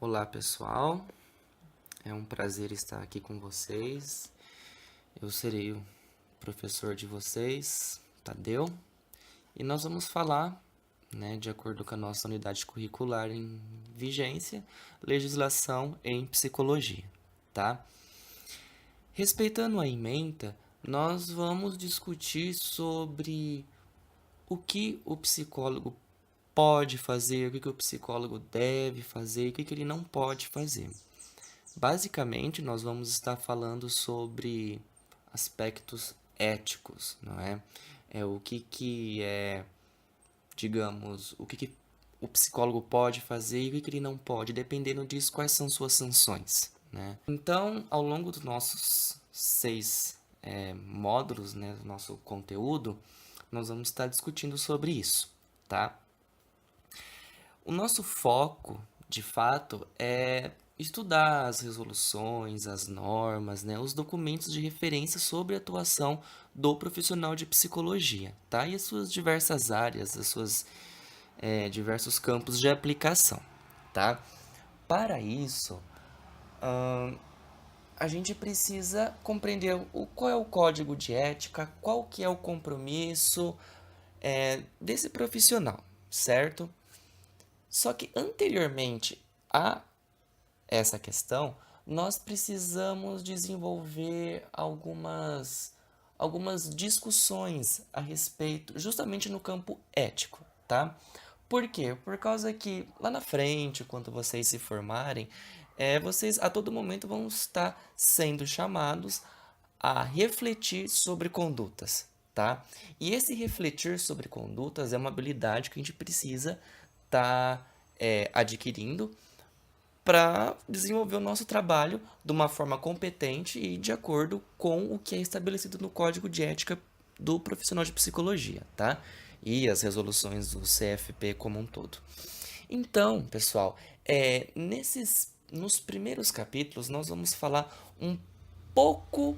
Olá pessoal, é um prazer estar aqui com vocês. Eu serei o professor de vocês, Tadeu, e nós vamos falar, de acordo com a nossa unidade curricular em vigência, legislação em psicologia, tá? Respeitando a ementa, nós vamos discutir sobre o que o psicólogo pode fazer, o que o psicólogo deve fazer e o que ele não pode fazer. Basicamente, nós vamos estar falando sobre aspectos éticos, não é? Digamos, o que o psicólogo pode fazer e o que ele não pode, dependendo disso, quais são suas sanções, né? Então, ao longo dos nossos 6 módulos, né, do nosso conteúdo, nós vamos estar discutindo sobre isso, tá? O nosso foco, de fato, é estudar as resoluções, as normas, né, os documentos de referência sobre a atuação do profissional de psicologia, tá? E as suas diversas áreas, as suas diversos campos de aplicação, tá? Para isso, a gente precisa compreender qual é o código de ética, qual que é o compromisso desse profissional, certo? Só que anteriormente a essa questão, nós precisamos desenvolver algumas discussões a respeito, justamente no campo ético, tá? Por quê? Por causa que lá na frente, quando vocês se formarem, vocês a todo momento vão estar sendo chamados a refletir sobre condutas, tá? E esse refletir sobre condutas é uma habilidade que a gente precisa estar adquirindo para desenvolver o nosso trabalho de uma forma competente e de acordo com o que é estabelecido no Código de Ética do profissional de psicologia, tá? E as resoluções do CFP como um todo. Então, pessoal, nos primeiros capítulos nós vamos falar um pouco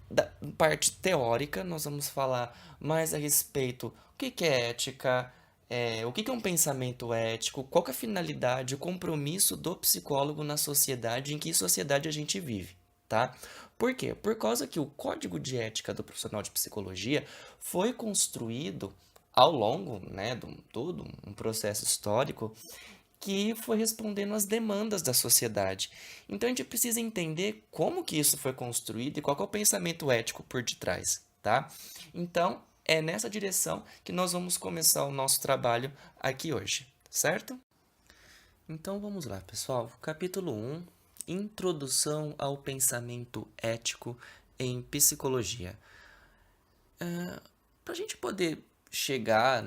da parte teórica, nós vamos falar mais a respeito do que é ética, o que é um pensamento ético, qual que é a finalidade, o compromisso do psicólogo na sociedade, em que sociedade a gente vive, tá? Por quê? Por causa que o código de ética do profissional de psicologia foi construído ao longo, de todo um processo histórico que foi respondendo às demandas da sociedade. Então a gente precisa entender como que isso foi construído e qual que é o pensamento ético por detrás, tá? Então é nessa direção que nós vamos começar o nosso trabalho aqui hoje, certo? Então vamos lá, pessoal. Capítulo 1, Introdução ao pensamento ético em psicologia. Para a gente poder chegar,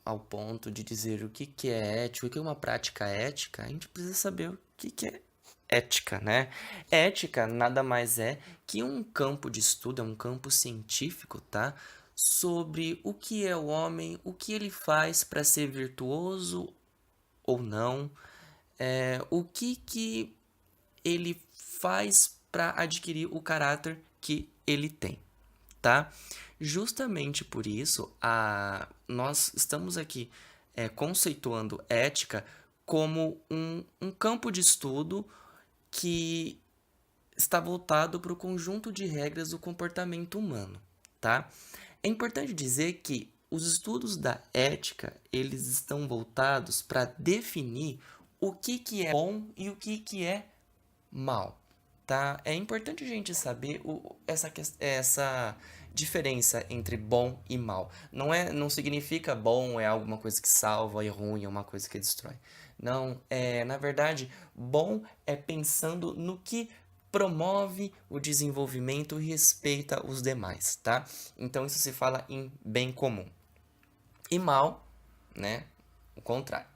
ao ponto de dizer o que é ético, o que é uma prática ética, a gente precisa saber o que é ética, né? Ética nada mais é que um campo de estudo, é um campo científico, tá? Sobre o que é o homem, o que ele faz para ser virtuoso ou não, o que ele faz para adquirir o caráter que ele tem, tá? Justamente por isso, nós estamos aqui conceituando ética como um campo de estudo que está voltado para o conjunto de regras do comportamento humano, tá? É importante dizer que os estudos da ética, eles estão voltados para definir o que é bom e o que é mal, tá? É importante a gente saber essa diferença entre bom e mal. Não significa bom é alguma coisa que salva e ruim é uma coisa que destrói. Não, na verdade, bom é pensando no que promove o desenvolvimento e respeita os demais, tá? Então isso se fala em bem comum. E mal, né? O contrário.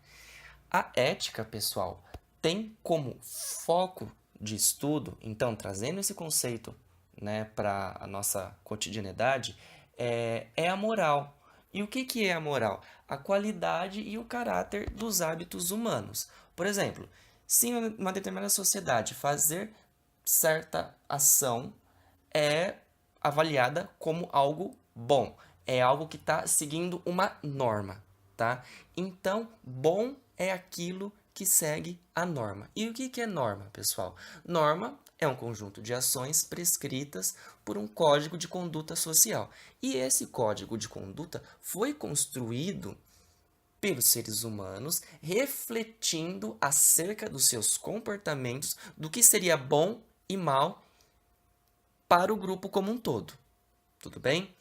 A ética, pessoal, tem como foco de estudo, então, trazendo esse conceito, para a nossa cotidianidade, é a moral. E o que é a moral? A qualidade e o caráter dos hábitos humanos. Por exemplo, se em uma determinada sociedade fazer certa ação é avaliada como algo bom, é algo que está seguindo uma norma, tá? Então, bom é aquilo que segue a norma. E o que é norma, pessoal? Norma é um conjunto de ações prescritas por um código de conduta social. E esse código de conduta foi construído pelos seres humanos, refletindo acerca dos seus comportamentos, do que seria bom e mal para o grupo como um todo. Tudo bem?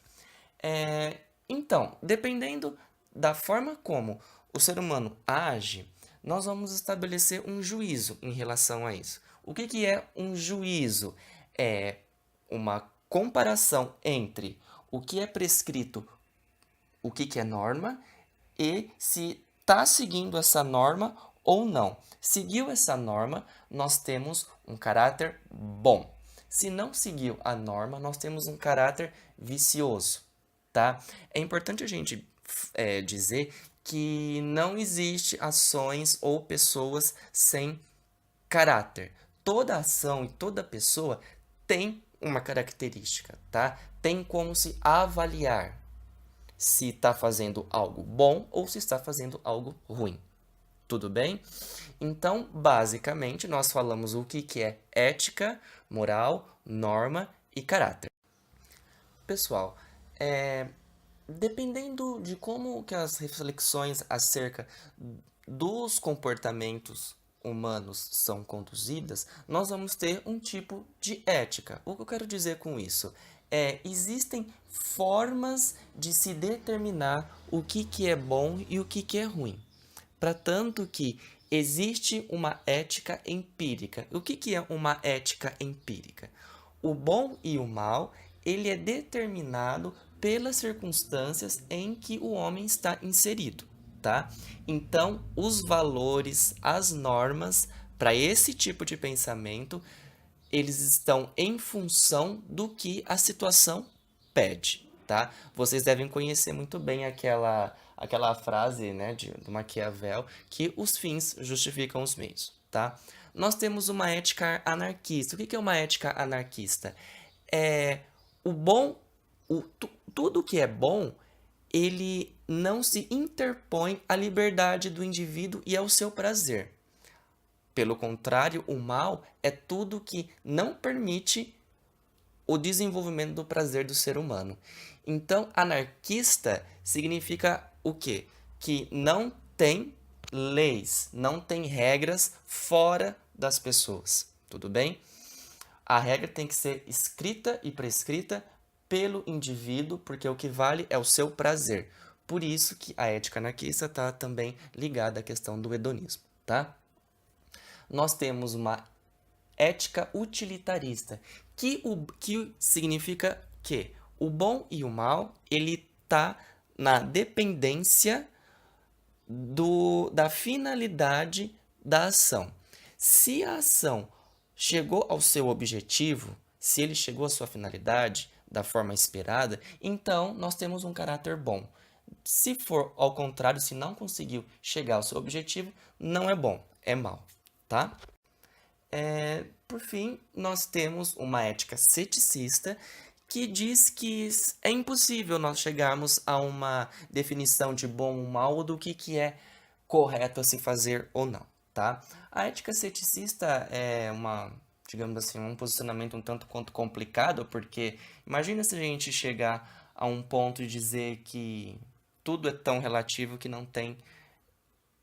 Então, dependendo da forma como o ser humano age, nós vamos estabelecer um juízo em relação a isso. O que é um juízo? É uma comparação entre o que é prescrito, o que é norma, e se está seguindo essa norma ou não. Seguiu essa norma, nós temos um caráter bom. Se não seguiu a norma, nós temos um caráter vicioso, tá? É importante a gente dizer que não existe ações ou pessoas sem caráter. Toda ação e toda pessoa tem uma característica, tá? Tem como se avaliar se está fazendo algo bom ou se está fazendo algo ruim. Tudo bem? Então, basicamente, nós falamos o que é ética, moral, norma e caráter. Pessoal, dependendo de como que as reflexões acerca dos comportamentos humanos são conduzidas, nós vamos ter um tipo de ética. O que eu quero dizer com isso? Existem formas de se determinar o que é bom e o que é ruim. Para tanto que existe uma ética empírica. O que é uma ética empírica? O bom e o mal, ele é determinado pelas circunstâncias em que o homem está inserido, tá? Então, os valores, as normas para esse tipo de pensamento, eles estão em função do que a situação pede, tá? Vocês devem conhecer muito bem aquela frase, né, do Maquiavel, que os fins justificam os meios, tá? Nós temos uma ética anarquista. O que é uma ética anarquista? O bom, tudo que é bom, ele não se interpõe à liberdade do indivíduo e ao seu prazer. Pelo contrário, o mal é tudo que não permite o desenvolvimento do prazer do ser humano. Então, anarquista significa o quê? Que não tem leis, não tem regras fora das pessoas. Tudo bem? A regra tem que ser escrita e prescrita pelo indivíduo, porque o que vale é o seu prazer. Por isso que a ética anarquista está também ligada à questão do hedonismo, tá? Nós temos uma ética utilitarista, que significa que o bom e o mal, ele está na dependência da finalidade da ação. Se a ação chegou ao seu objetivo, se ele chegou à sua finalidade da forma esperada, então nós temos um caráter bom. Se for ao contrário, se não conseguiu chegar ao seu objetivo, não é bom, é mal, tá? Por fim, nós temos uma ética ceticista que diz que é impossível nós chegarmos a uma definição de bom ou mal ou do que é correto a se fazer ou não, tá? A ética ceticista é digamos assim, um posicionamento um tanto quanto complicado, porque imagina se a gente chegar a um ponto de dizer que tudo é tão relativo que não tem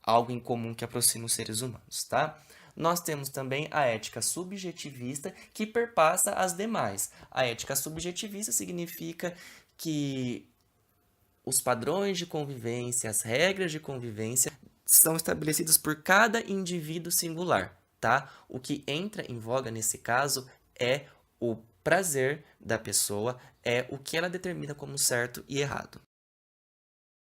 algo em comum que aproxima os seres humanos, tá? Nós temos também a ética subjetivista, que perpassa as demais. A ética subjetivista significa que os padrões de convivência, as regras de convivência são estabelecidos por cada indivíduo singular, tá? O que entra em voga nesse caso é o prazer da pessoa, é o que ela determina como certo e errado.